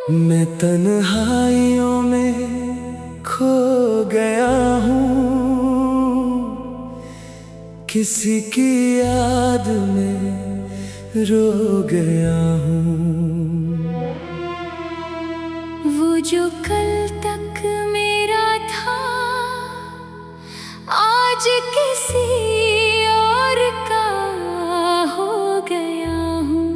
मैं तन्हाइयों में खो गया हूँ, किसी की याद में रो गया हूँ। वो जो कल तक मेरा था आज किसी और का हो गया हूँ।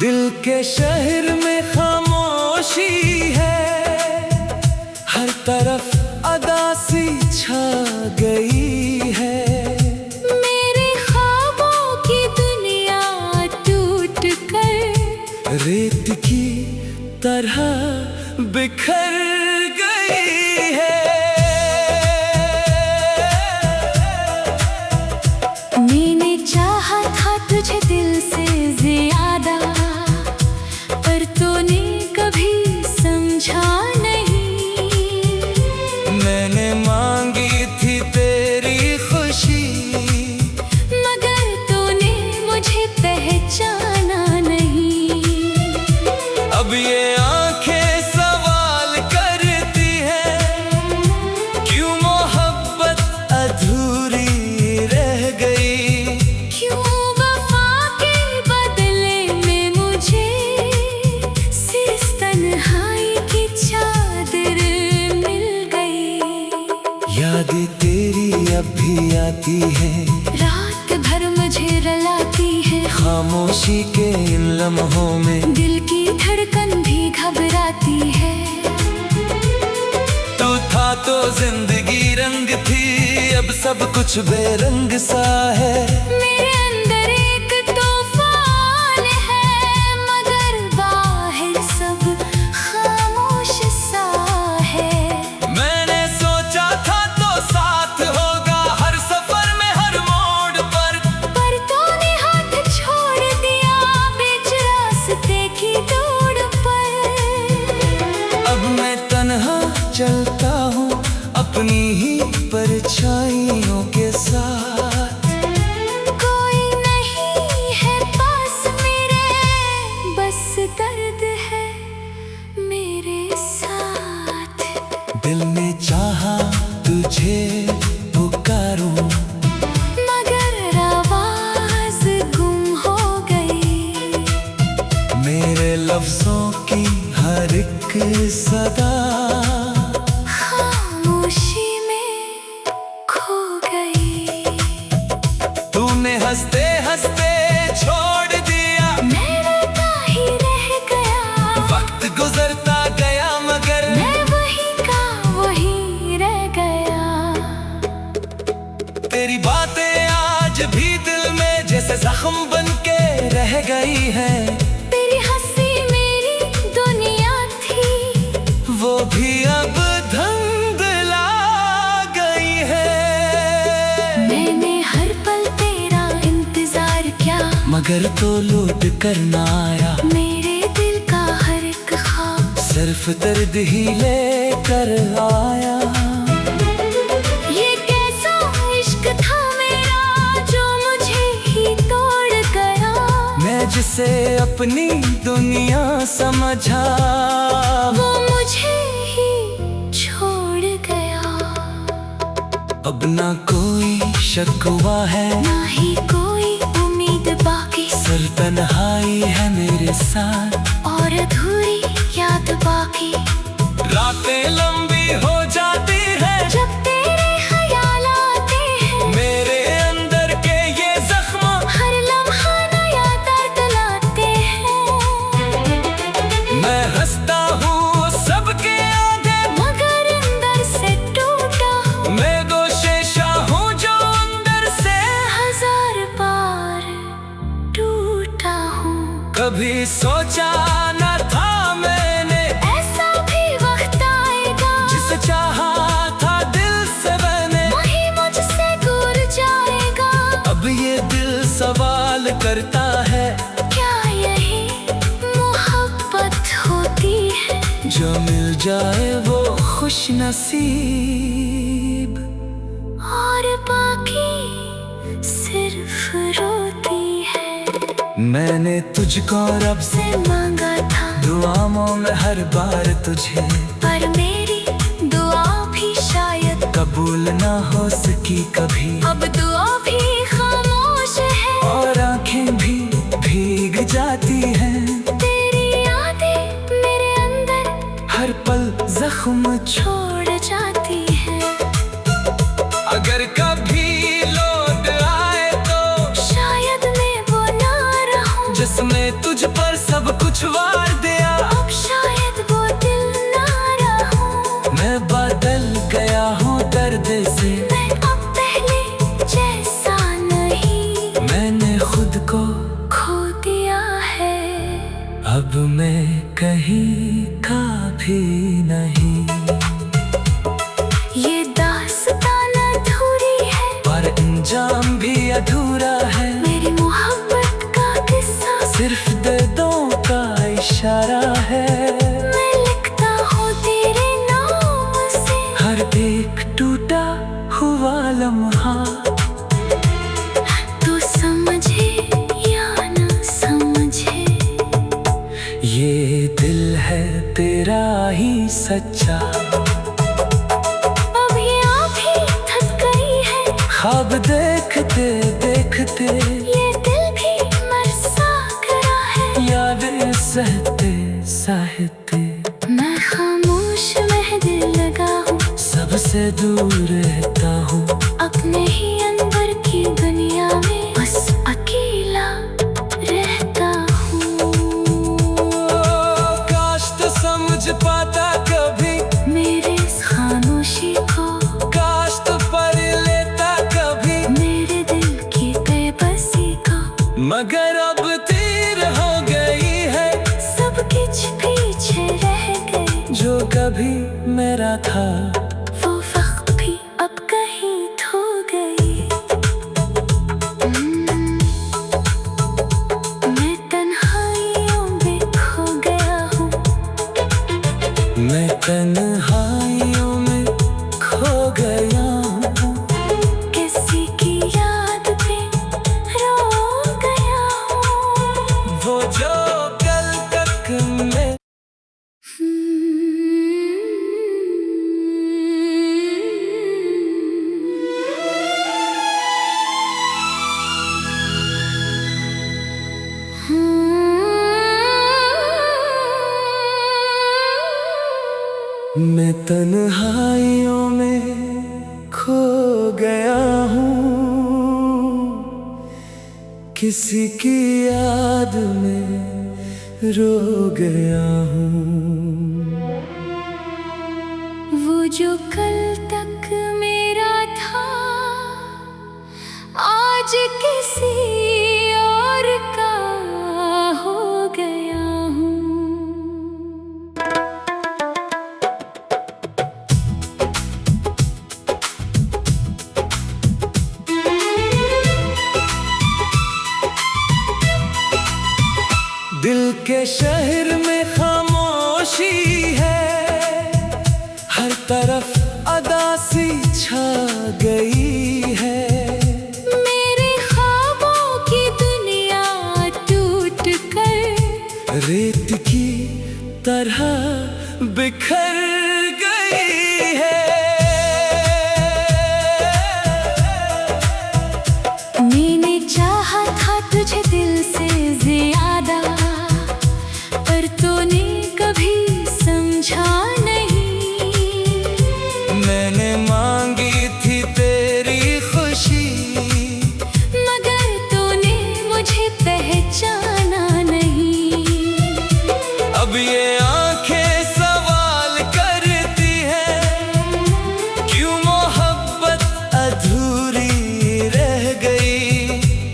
दिल के शहर में खामोशी है, हर तरफ अदासी छा गई है। मेरे ख्वाबों की दुनिया टूट कर रेत की तरह बिखर गई है। मैंने चाहा था तुझे दिल से ज्यादा, पर तूने कभी समझा नहीं। मैंने मांगी थी तेरी खुशी, मगर तूने मुझे पहचाना नहीं। अब ये आंखें सवाल करती हैं, क्यों मोहब्बत अधूरी रह गई। क्यों वफा के बदले में मुझे सिर्फ तन्हाई की चादर मिल गई। यादें तेरी अब भी आती हैं, रात भर मुझे रुलाती है। खामोशी के इन लम्हों में दिल की धड़कन भी घबराती है। तू था तो जिंदगी रंग थी, अब सब कुछ बेरंग सा है। मेरे अंदर एक तूफान है, मगर बाहर सब खामोश सा है। मैंने सोचा था तो साथ होगा हर सफर में हर मोड़ पर तूने हाथ छोड़ दिया बीच रास्ते की दौड़ पर। अब मैं तन्हा चलता हूँ अपनी ही परछाइयों के साथ। कोई नहीं है पास मेरे, बस दर्द है मेरे साथ। दिल ने चाहा तुझे पुकारूं, मगर आवाज गुम हो गई। मेरे लफ्जों की हर एक सदा खामोशी में खो गई। तूने हंसते हंसते छोड़ दिया, मैं रोता ही रह गया। वक्त गुजरता गया मगर मैं वही का वही रह गया। तेरी बातें आज भी दिल में जैसे जख्म बन के रह गई है। तेरी हंसी मेरी दुनिया थी, वो भी अब धुंधला गई है। मैंने हर पल तेरा इंतजार किया, मगर तो लौट कर ना आया। मेरे दिल का हर एक ख्वाब सिर्फ दर्द ही लेकर आया। ये कैसा इश्क था मेरा जो मुझे ही तोड़ गया। मैं जिसे अपनी दुनिया समझा, वो मुझे ही छोड़ गया। अब ना कोई शकवा है, ना ही कोई उम्मीद बाकी, सिर तन्हाई है मेरे साथ और अधूरी याद बाकी। रातें लंबी हो जाती है जब तेरे ख्याल आते हैं, मेरे अंदर के ये जख्म हर लम्हा नया दर्द लाते हैं। मैं हंसता हूँ सबके आगे, मगर अंदर से टूटा हूँ। मैं गोशेशा हूँ जो अंदर से हजार बार टूटा हूँ। कभी सोचा न था मैंने ऐसा भी वक्त आएगा, जिसे चाहा था दिल से मैंने, वही मुझसे दूर जाएगा। अब ये दिल सवाल करता है, क्या यही मोहब्बत होती जो मिल जाए वो खुश नसीब, और बाकी सिर्फ रोती है। मैंने तुझको रब से से मांगा था दुआओं में हर बार तुझे, पर मेरी दुआ भी शायद कबूल ना हो सकी कभी। अब दुआ भी खामोश है, और आंखें भी भीग जाती हैं, तेरी यादें मेरे अंदर हर पल जख्म छोड़ जाती है। अगर कभी लौट आए तो शायद मैं वो ना रहूं जिसने तुझ पर सब कुछ वार दिया। अब शायद वो दिल ना रहूं, मैं बदल गया हूँ दर्द से, मैं अब पहले जैसा नहीं, मैंने खुद को खो दिया है। अब मैं कहीं का भी नहीं। ये दास्तान अधूरी है, पर अंजाम भी अधूरा है, मेरी मोहब्बत का किस्सा सिर्फ दर्दों का इशारा है। मैं लिखता हूँ तेरे नाम से, हर एक टूटा हुआ लम्हा, तू समझे या न समझे, ये दिल है तेरा ही सच्चा। अभी आप ही थक गई है, ख्वाब देखते देखते ये दिल भी मर सा गया है। यादें सहते सहते मैं खामोश महदिल लगा हूँ, सबसे दूर रहता हूँ, अपने ही अंदर की दुनिया में बस अकेला रहता हूँ। काश तो समझ पाता कभी मेरे इस खामोशी को, काश तो पढ़ लेता कभी, मेरे दिल की बेबसी को, मगर अब तीर हो गई है सब कुछ पीछे रह गए। जो कभी मेरा था वो वक्त भी अब कहीं खो गई। मैं तन्हाइयों में खो गया हूँ, मैं तन्हाइयों में खो गया हूँ, किसी की याद पे रो गया हूँ। वो जो कल तक मैं मैं तन्हाइयों में खो गया हूँ, किसी की याद में रो गया हूँ। वो जो कल तक मेरा था आज किसी और का हो गया हूँ। दिल के शहर में खामोशी है, हर तरफ अदासी छा गई है। मेरे ख्वाबों की दुनिया टूट कर रेत की तरह बिखर गई है। मैंने चाहा था तुझे दिल से ज्यादा, पर तूने कभी समझा नहीं। मैंने मांगी थी तेरी खुशी, मगर तूने मुझे पहचाना नहीं। अब ये आंखें सवाल करती हैं, क्यों मोहब्बत अधूरी रह गई।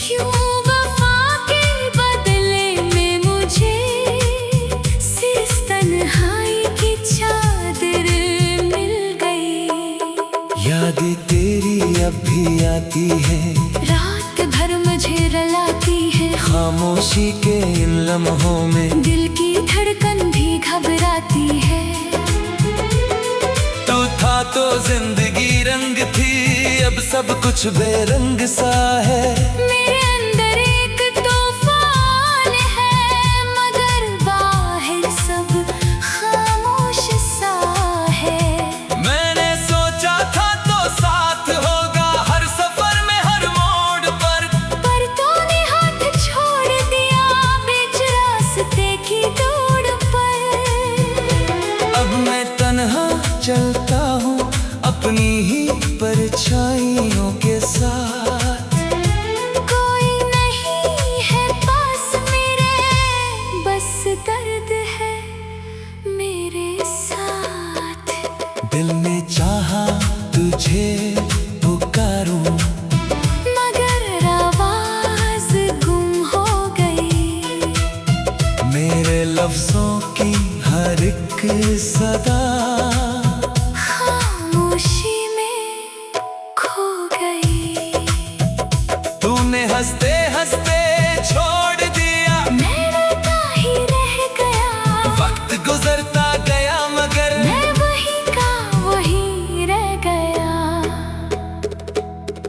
क्यों वफा के बदले में मुझे सिर्फ तन्हाई की चादर मिल गई। यादें तेरी अब भी आती हैं, रात भर मुझे रुलाती है, खामोशी के इन लम्हों में दिल की धड़कन भी घबराती है। जिंदगी रंग थी, अब सब कुछ बेरंग सा है। मेरे अंदर एक तूफान है, मगर बाहर सब खामोश सा है। मैंने सोचा था तो साथ होगा हर सफर में हर मोड़ पर तूने हाथ छोड़ दिया बीच रास्ते की दौड़ पर। अब मैं तन्हा चलता हूँ अपनी ही परछाइयों के साथ। कोई नहीं है पास मेरे, बस दर्द है मेरे साथ। दिल ने चाहा तुझे पुकारूं, मगर आवाज गुम हो गई। मेरे लफ्जों की हर एक सदा खामोशी में खो गई। तूने हंसते हंसते छोड़ दिया, मैं रोता ही रह गया। वक्त गुजरता गया मगर मैं वही का वही रह गया।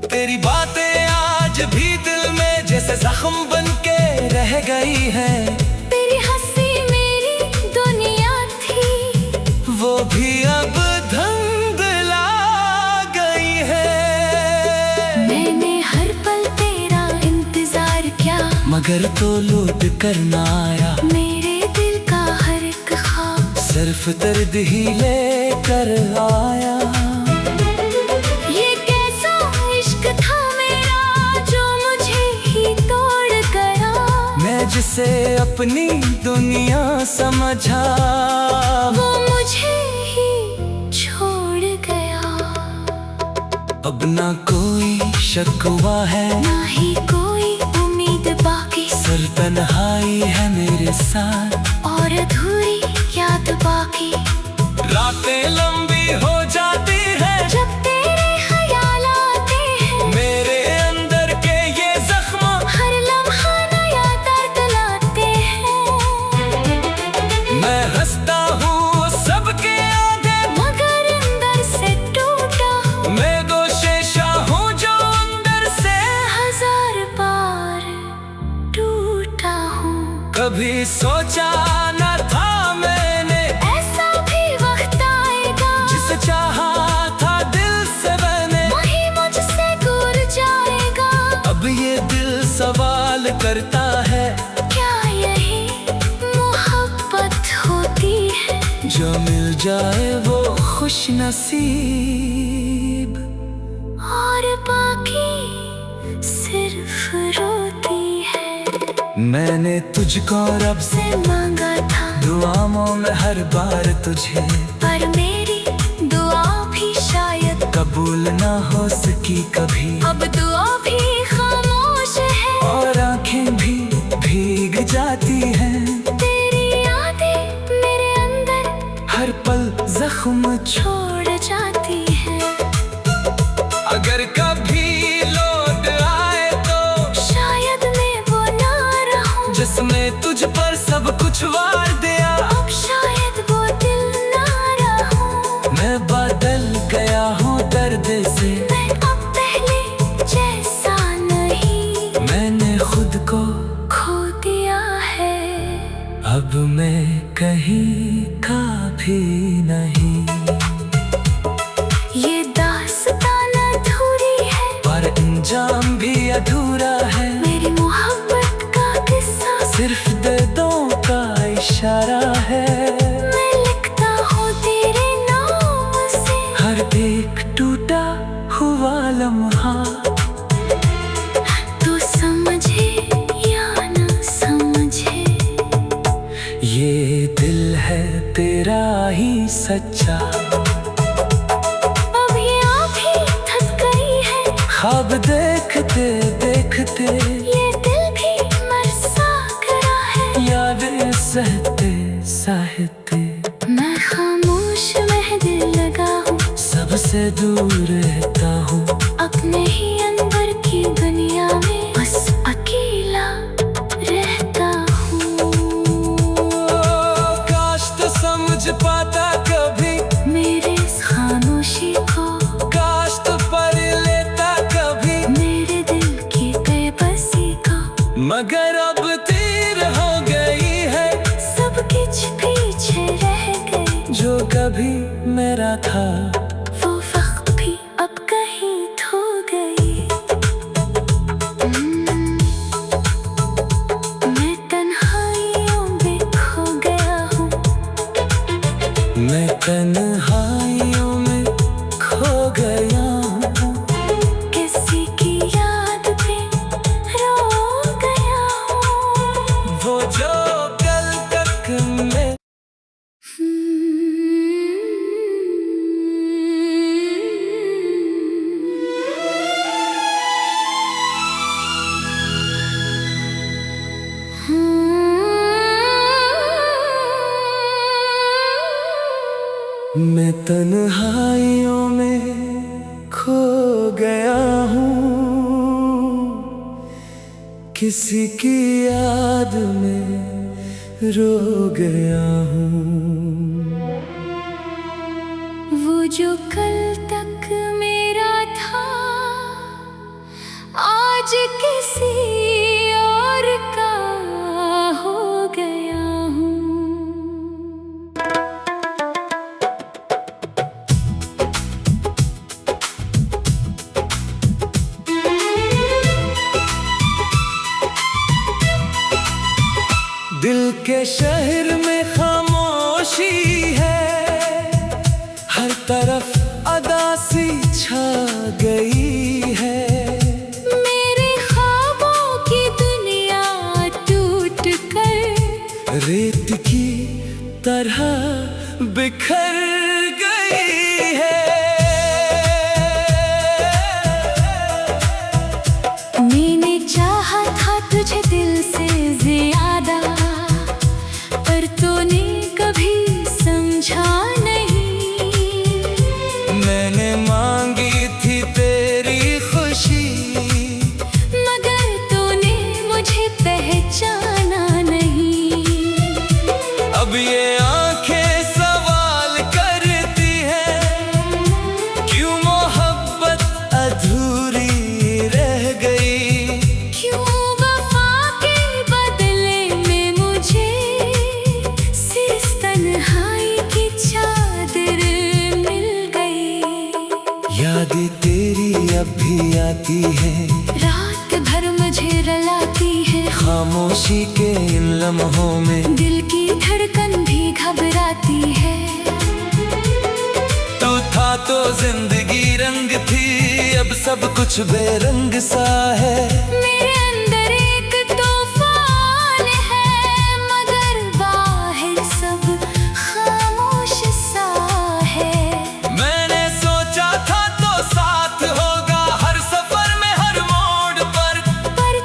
तेरी बातें आज भी दिल में जैसे जख्म बन के रह गई है। तेरी हंसी मेरी दुनिया थी, वो भी अब धुंधला गई है। मैंने हर पल तेरा इंतजार किया, मगर तो लौट कर ना आया। मेरे दिल का हर एक ख्वाब सिर्फ दर्द ही लेकर आया। ये कैसा इश्क था मेरा जो मुझे ही तोड़ गया। मैं जिसे अपनी दुनिया समझा, वो मुझे ही छोड़ गया। अब ना कोई शकवा है, ना ही कोई उम्मीद बाकी, सिर तन्हाई है मेरे साथ। और अधूरी याद बाकी। रातें लंबी हो जाती है जब तेरे ख्याल आते हैं, मेरे अंदर के ये जख्म हर लम्हा नया दर्द लाते हैं। मैं हंसता हूँ सबके आगे, मगर अंदर से टूटा हूँ। मैं गोशेशा हूँ जो अंदर से हजार बार टूटा हूँ। कभी सोचा न था मैंने ऐसा भी वक्त आएगा, जिसे चाहा था दिल से मैंने, वही मुझसे दूर जाएगा। अब ये दिल सवाल करता है, क्या यही मोहब्बत होती है? जो मिल जाए वो खुश नसीब, और बाकी सिर्फ रोती है। मैंने तुझको रब से से मांगा था दुआओं में हर बार तुझे, पर मेरी दुआ भी शायद कबूल ना हो सकी कभी। अब दुआ भी खामोश है, और आंखें भी भीग जाती हैं, तेरी यादें मेरे अंदर हर पल जख्म छोड़ जाती है। अगर कभी लौट आए तो शायद मैं वो ना रहूं, जिसमें तुझ पर सब कुछ वार दिया। अब शायद वो दिल ना रहूं। मैं बदल गया हूँ दर्द से, मैं अब पहले जैसा नहीं, मैंने खुद को खो दिया है। अब मैं कहीं का भी नहीं। ये दास्तान अधूरी है, पर अंजाम भी अधूरा है। मेरी मोहब्बत का किस्सा सिर्फ दर्दों का इशारा है। मैं लिखता हूँ तेरे नाम से, हर एक टूटा हुआ लम्हा, तू समझे या न समझे। ये दिल है तेरा ही सच्चा। अब ये आँखें थक गई है, ख्वाब देखते देखते ये दिल भी मर सा गया है। यादें सहते सहते मैं खामोश महदिल लगा हूँ, सबसे दूर रहता हूँ। अपने ही अंदर की दुनिया में बस अकेला रहता हूँ। काश तो समझ पाता कभी मेरे इस खामोशी को भी मेरा था। वो वक्त भी अब कहीं खो गई। मैं तन्हाइयों में खो गया हूँ। मैं तन्हाइयों में खो गया हूँ। किसी की याद में रो गया हूँ। वो जो कल तक मैं मैं तन्हाइयों में खो गया हूँ। किसी की याद में रो गया हूँ। वो जो कल तक मेरा था आज किसी और का हो गया हूँ। दिल के शहर में खामोशी है, हर तरफ अदासी छा गई है। मेरे ख्वाबों की दुनिया टूट कर रेत की तरह बिखर गई है। मैंने चाहा था तुझे दिल से ज्यादा, पर तूने कभी समझा नहीं। मैंने मांगी थी तेरी खुशी, मगर तूने मुझे पहचाना नहीं। अब ये आंखें सवाल करती हैं, क्यों मोहब्बत अधूरी रह गई। क्यों वफा के बदले में मुझे सिर्फ तन्हाई की चादर मिल गई। यादें तेरी अब भी आती हैं, रात भर मुझे रुलाती है। खामोशी के इन लम्हों में दिल की धड़कन भी घबराती है। तू था तो जिंदगी रंग थी, अब सब कुछ बेरंग सा है। मेरे अंदर एक तूफान है, मगर बाहर सब खामोश सा है। मैंने सोचा था तो साथ होगा हर सफर में हर मोड़ पर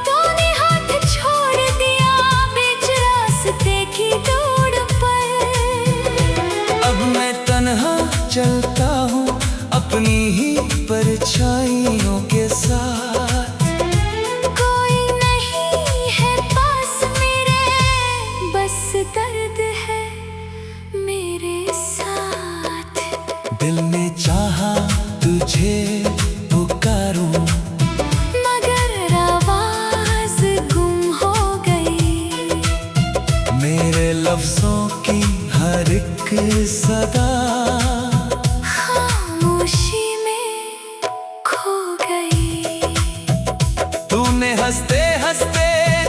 तूने हाथ छोड़ दिया बीच रास्ते की दौड़ पर। अब मैं तन्हा चलता हूँ अपनी ही परछाइयों के साथ। कोई नहीं है पास मेरे, बस दर्द है मेरे साथ। दिल ने चाहा तुझे पुकारूं, मगर आवाज गुम हो गई। मेरे लफ्जों की हर एक सदा खामोशी में खो गई। तूने हंसते हंसते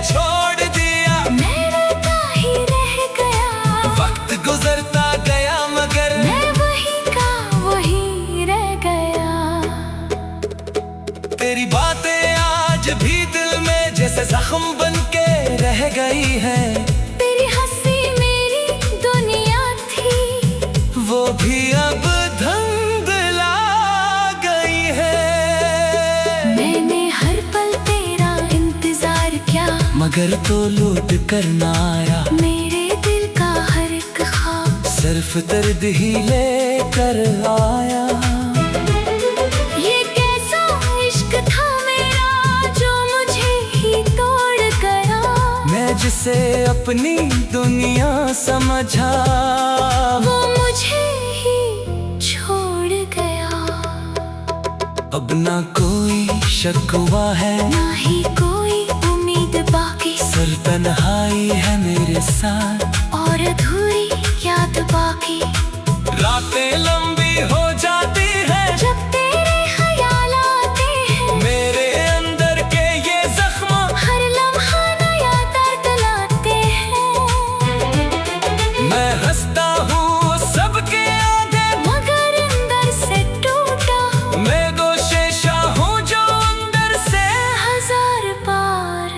छोड़ दिया, मैं रोता ही रह गया। वक्त गुजरता गया मगर मैं वही का वही रह गया। तेरी बातें आज भी दिल में जैसे जख्म बन के रह गई है। तेरी हंसी मेरी दुनिया थी, वो भी अब धुंधला गई है। मैंने हर पल तेरा इंतजार किया, मगर तो लौट कर ना आया। मेरे दिल का हर एक ख्वाब सिर्फ दर्द ही लेकर आया। ये कैसा इश्क था मेरा जो मुझे ही तोड़ गया। मैं जिसे अपनी दुनिया समझा, वो मुझे ही छोड़ गया। अब ना कोई शकवा है, ना ही कोई उम्मीद बाकी, सिर्फ तन्हाई है मेरे साथ। और अधूरी याद बाकी। रातें लंबी हो जाती है जब तेरे ख्याल आते हैं। मेरे अंदर के ये जख्म हर लम्हा नया दर्द लाते हैं। मैं हंसता हूँ सबके आगे मगर अंदर से टूटा हूँ। मैं गोशेशा हूँ जो अंदर से हजार बार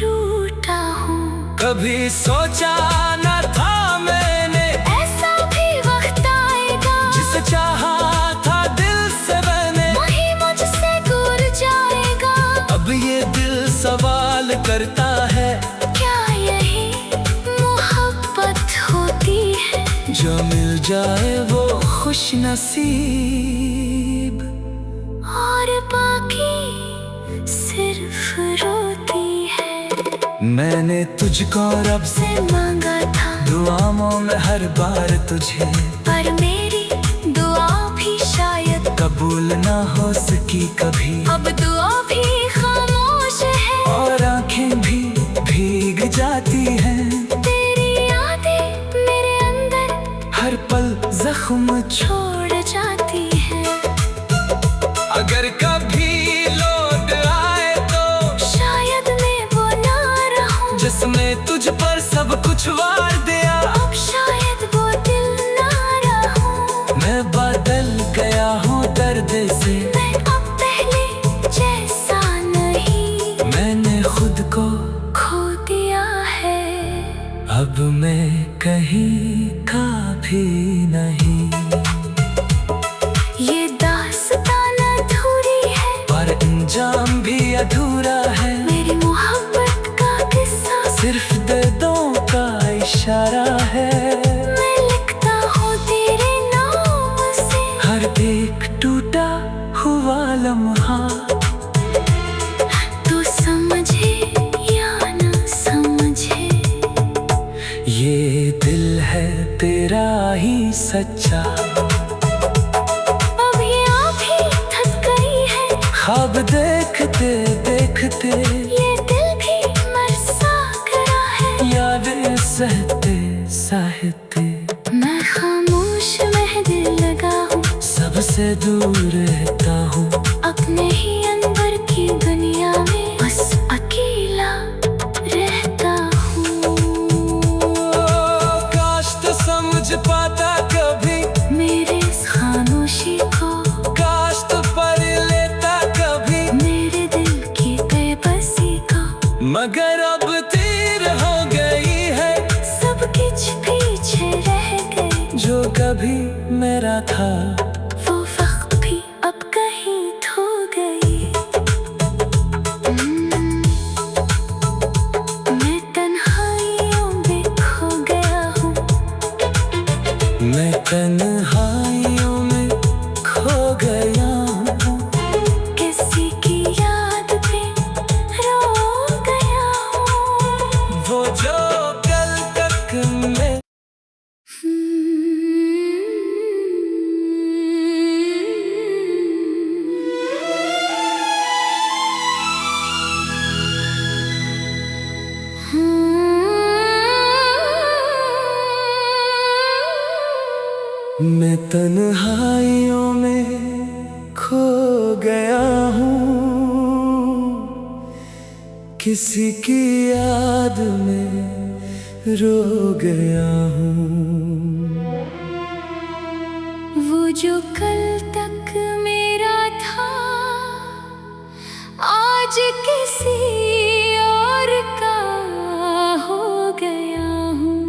टूटा हूँ। कभी सोचा न था मैंने ऐसा भी वक्त आएगा जिसे चाहा था दिल से मैंने वही मुझसे दूर जाएगा। अब ये दिल सवाल करता है क्या यही मोहब्बत होती है? जो मिल जाए वो खुश नसीब और बाकी सिर्फ रोती है। मैंने तुझको रब से से मांगा था दुआओं में हर बार तुझे पर मेरी दुआ भी शायद कबूल ना हो सकी कभी अब दुआ भी खामोश है। और आंखें भी भीग जाती हैं तेरी यादें मेरे अंदर हर पल जख्म छोड़ जाती है। अगर कभी लौट आए तो शायद मैं वो ना रहूं जिसमें तुझ पर सब कुछ वार दिया अब शायद वो दिल ना रहूं। मैं बदल गया हूँ दर्द से मैं अब पहले जैसा नहीं मैंने खुद को खो दिया है। अब मैं कहीं का भी नहीं ये दास्तान अधूरी है पर अंजाम भी अधूरा है मेरी मोहब्बत का किस्सा सिर्फ दर्दों का इशारा है मैं लिखता हूँ तेरे नाम से। हर एक टूटा हुआ लम्हा तू समझे या न समझे ये दिल है तेरा ही सच्चा अब ये आप ही थक गई है। ख्वाब देखते देखते ये दिल भी मर सा गया है। यादें सहते सहते मैं खामोश महदी लगा हूँ सबसे दूर रहता हूँ अपने ही अंदर की दुनिया में बस अकेला रहता हूँ। काश तो समझ पाता कभी मेरे इस खामोशी को काश तो पढ़ लेता कभी मेरे दिल की बेबसी को मगर अब तीर हो गई है सब कुछ पीछे रह गए। जो कभी मेरा था वो वक्त भी अब कहीं खो गई। मैं तन्हाइयों में खो गया हूँ। मैं तन्हाइयों में खो गया हूँ किसी की याद में रो गया हूँ। वो जो कल तक मैं मैं तन्हाइयों में खो गया हूँ किसी की याद में रो गया हूँ वो जो कल तक मेरा था आज किसी और का हो गया हूँ।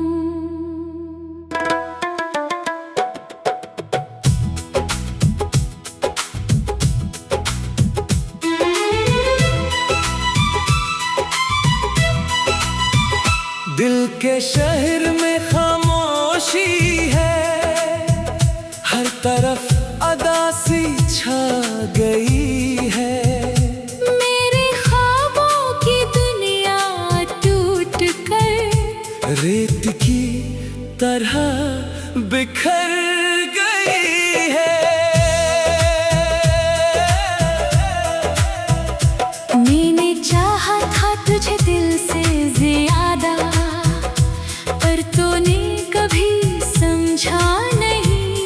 दिल के शहर में खामोशी है हर तरफ अदासी छा गई है मेरे ख्वाबों की दुनिया टूट कर रेत की तरह बिखर गई है मैंने चाहा था तुझे दिल से ज्यादा पर तूने कभी समझा नहीं।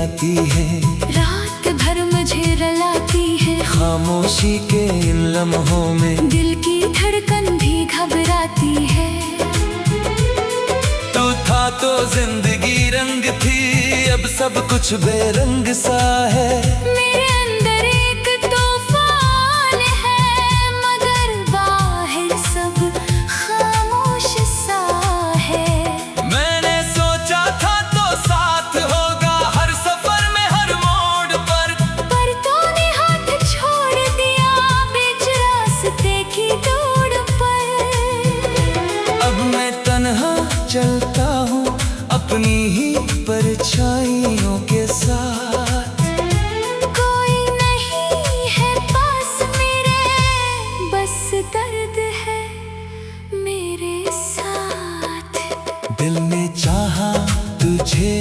आती है, रात भर मुझे रुलाती है। खामोशी के इन लम्हों में दिल की धड़कन भी घबराती है। तू था तो जिंदगी रंग थी, अब सब कुछ बेरंग सा है। मेरे अंदर एक तूफान है, मगर बाहर सब खामोश सा है। मैंने सोचा था तो साथ होगा हर सफर में हर मोड़ पर तूने हाथ छोड़ दिया बीच रास्ते की दौड़ पर। अब मैं तन्हा चलता हूँ अपनी ही परछाइयों के साथ। कोई नहीं है पास मेरे, बस दर्द है मेरे साथ। दिल ने चाहा तुझे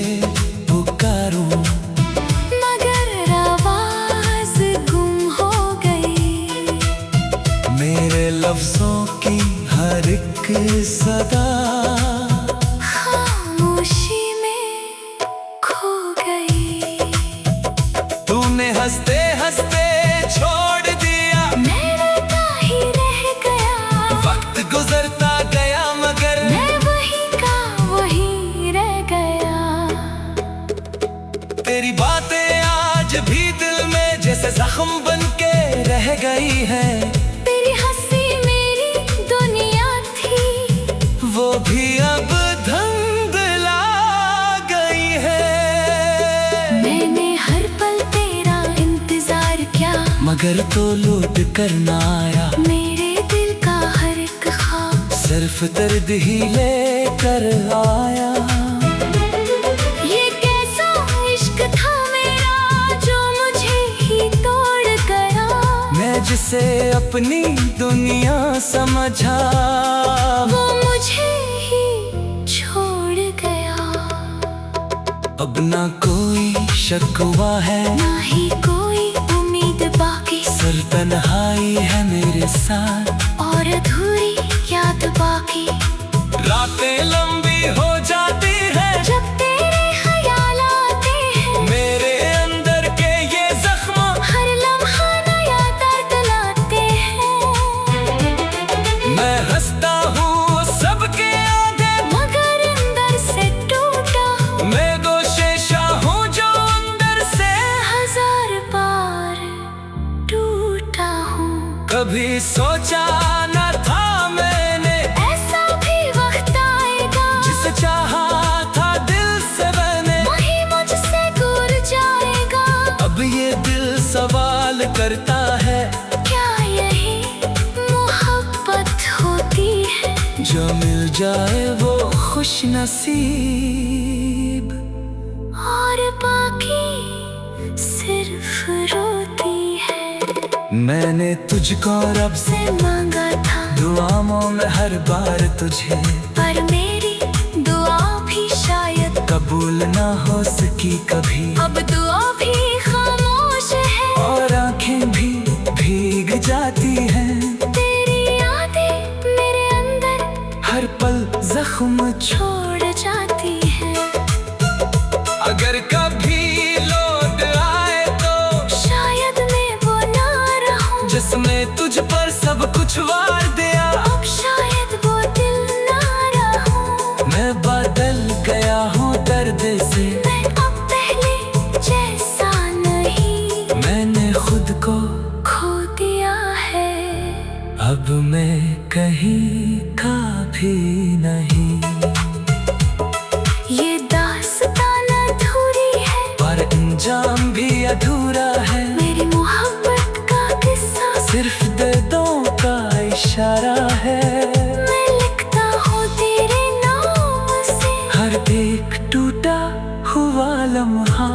पुकारूं, मगर आवाज गुम हो गई। मेरे लफ्जों की हर एक सदा खामोशी में खो गई। तूने हंसते हंसते छोड़ दिया, मैं रोता ही रह गया। वक्त गुजरता गया मगर मैं वही का वही रह गया। तेरी बातें आज भी दिल में जैसे जख्म बन के रह गई है। तेरी हंसी मेरी दुनिया थी, वो भी अब धुंधला गई है। मैंने हर पल तेरा इंतजार किया, मगर तो लौट कर ना आया। मेरे दिल का हर एक ख्वाब सिर्फ दर्द ही लेकर आया। ये कैसा इश्क था मेरा जो मुझे ही तोड़ गया। मैं जिसे अपनी दुनिया समझा, वो मुझे ही छोड़ गया। अब ना कोई शिकवा है, ना ही कोई उम्मीद बाकी, सर तन्हाई है मेरे साथ। और अधूरी याद बाकी। रातें लंबी हो जाती है जब तेरे ख्याल आते हैं, मेरे अंदर के ये जख्म हर लम्हा नया दर्द लाते हैं। मैं हंसता हूँ सबके आगे, मगर अंदर से टूटा हूँ। मैं गोशेशा हूँ जो अंदर से हजार बार टूटा हूँ। कभी सोचा न था मैंने, ऐसा भी वक्त आएगा जिसे चाहा था दिल से मैंने, वही मुझसे दूर जाएगा। अब ये दिल सवाल करता है, क्या यही मोहब्बत होती है? जो मिल जाए वो खुश नसीब, और बाकी सिर्फ रोती है। मैंने तुझको रब से से मांगा था दुआओं में हर बार तुझे, पर मेरी दुआ भी शायद कबूल ना हो सकी कभी। अब दुआ भी खामोश है, और आंखें भी भीग जाती हैं, तेरी यादें मेरे अंदर हर पल जख्म छोड़ जाती है। अगर कभी लौट आए तो शायद मैं वो ना रहूं, जिसने तुझ पर सब कुछ वार दिया। अब शायद वो दिल ना रहूं। मैं बदल गया हूँ दर्द से, मैं अब पहले जैसा नहीं, मैंने खुद को खो दिया है। अब मैं कहीं का भी नहीं। ये दास्तान अधूरी है, पर अंजाम भी अधूरा है, मेरी मोहब्बत का किस्सा सिर्फ दर्दों का इशारा है। मैं लिखता हूँ तेरे नाम से, हर एक टूटा हुआ लम्हा,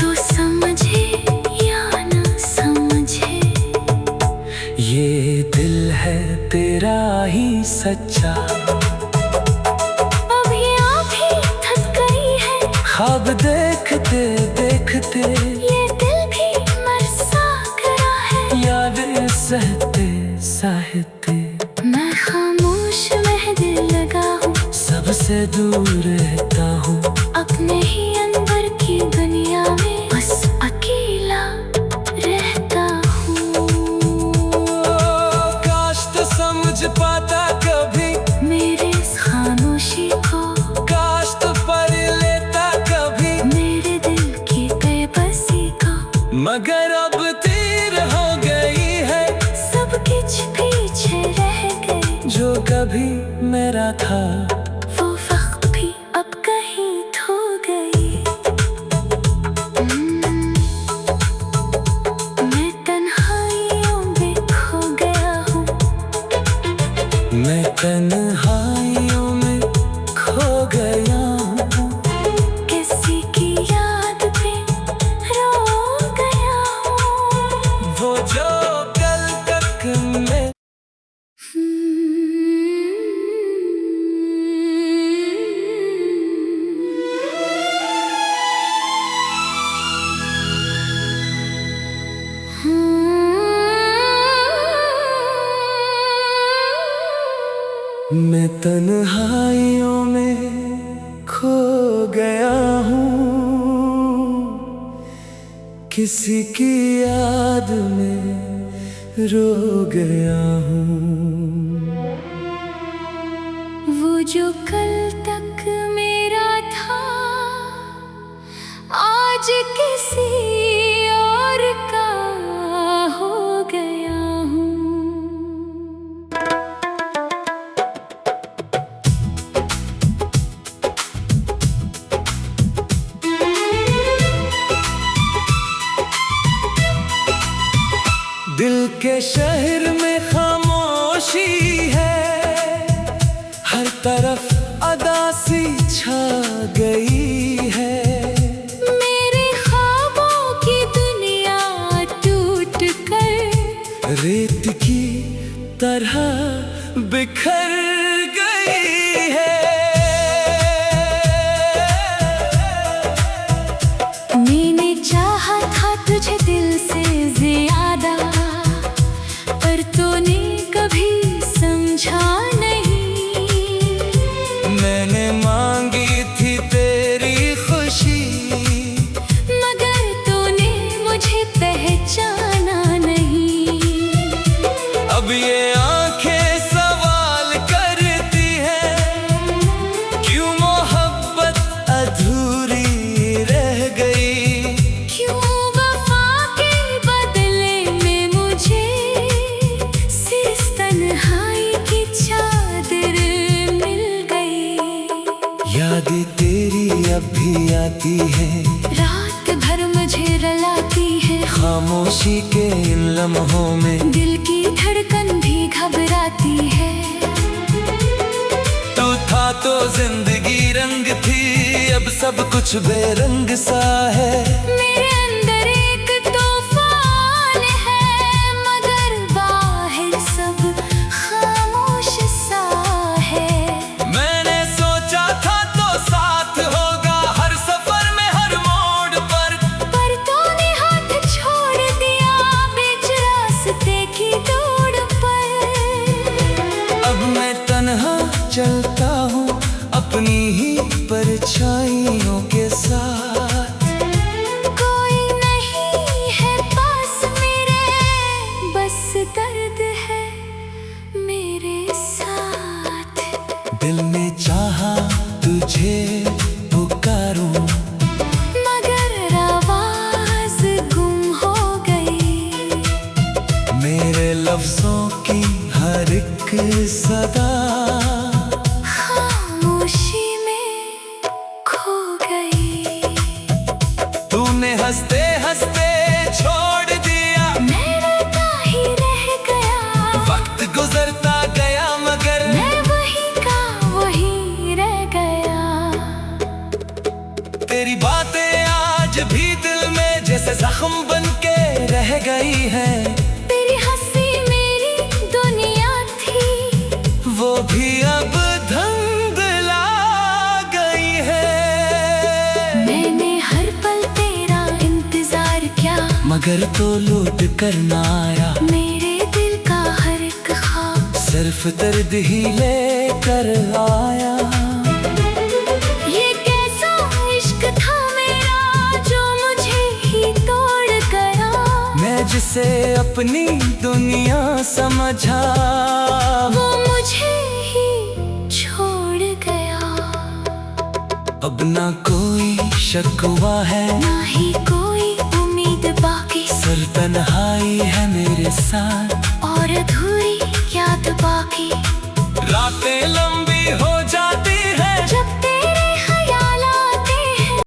तू समझे या न समझे। ये दिल है तेरा ही सच्चा। अब ये भी थक गई है, ख्वाब देखते देखते ये दिल भी मर सा गया है। यादें सहते सहते मैं खामोश महद लगा हूँ, सबसे दूर रहता हूँ। अपने ही अंदर जो कभी मेरा था, वो वक्त भी अब कहीं खो गई। मैं तन्हाइयों में खो गया हूँ, मैं तन्हाइयों में खो गया हूँ, किसी की याद में रो गया हूँ। वो जो कल तक मैं तन्हाइयों में खो गया हूँ, किसी की याद में रो गया हूँ। वो जो कल तक मेरा था, आज किसी और का हो गया हूँ। दिल के शहर में खामोशी है, हर तरफ अदासी छा गई है। मेरे ख्वाबों की दुनिया टूट कर रेत की तरह बिखर गई है। मैंने चाहा था तुझे दिल से ज्यादा, पर तूने कभी समझा नहीं। मैंने मांगी थी तेरी खुशी, मगर तूने मुझे पहचाना नहीं। अब ये आंखें सवाल करती हैं, क्यों मोहब्बत अधूरी रह गई। क्यों वफा के बदले में मुझे सिर्फ तन्हाई की चादर मिल गई। यादें तेरी अब भी आती है, रात भर मुझे रुलाती है, खामोशी के इन लम्हों में दिल की धड़कन भी घबराती है। तू था तो जिंदगी रंग थी, अब सब कुछ बेरंग सा है। मेरे अंदर एक तूफान है, मगर बाहर सब खामोश सा है। मैंने सोचा था तो साथ होगा हर सफर में हर मोड़ पर तूने हाथ छोड़ दिया बीच रास्ते की दौड़ पर। अब मैं तन्हा चलता हूँ अपनी ही परछाइयों के साथ। कोई नहीं है पास मेरे, बस दर्द है मेरे साथ। दिल ने चाहा तुझे पुकारूं, मगर आवाज गुम हो गई। मेरे लफ्जों की हर एक सदा खामोशी में खो गई। तूने हंसते हंसते छोड़ दिया, मैं रोता ही रह गया। वक्त गुजरता गया मगर मैं वही का वही रह गया। तेरी बातें आज भी दिल में जैसे जख्म बन के रह गई है। तेरी हंसी मेरी दुनिया थी, वो भी अब धुंधला गई है। मैंने हर पल तेरा इंतजार किया, मगर तो लौट कर ना आया। मेरे दिल का हर एक ख्वाब सिर्फ दर्द ही लेकर आया। ये कैसा इश्क था मेरा जो मुझे ही तोड़ गया। मैं जिसे अपनी दुनिया समझा, वो मुझे ही छोड़ गया। अब ना कोई शकवा है, ना ही कोई उम्मीद बाकी, सिर्फ तन्हाई है मेरे साथ। और अधूरी याद बाकी। रातें लंबी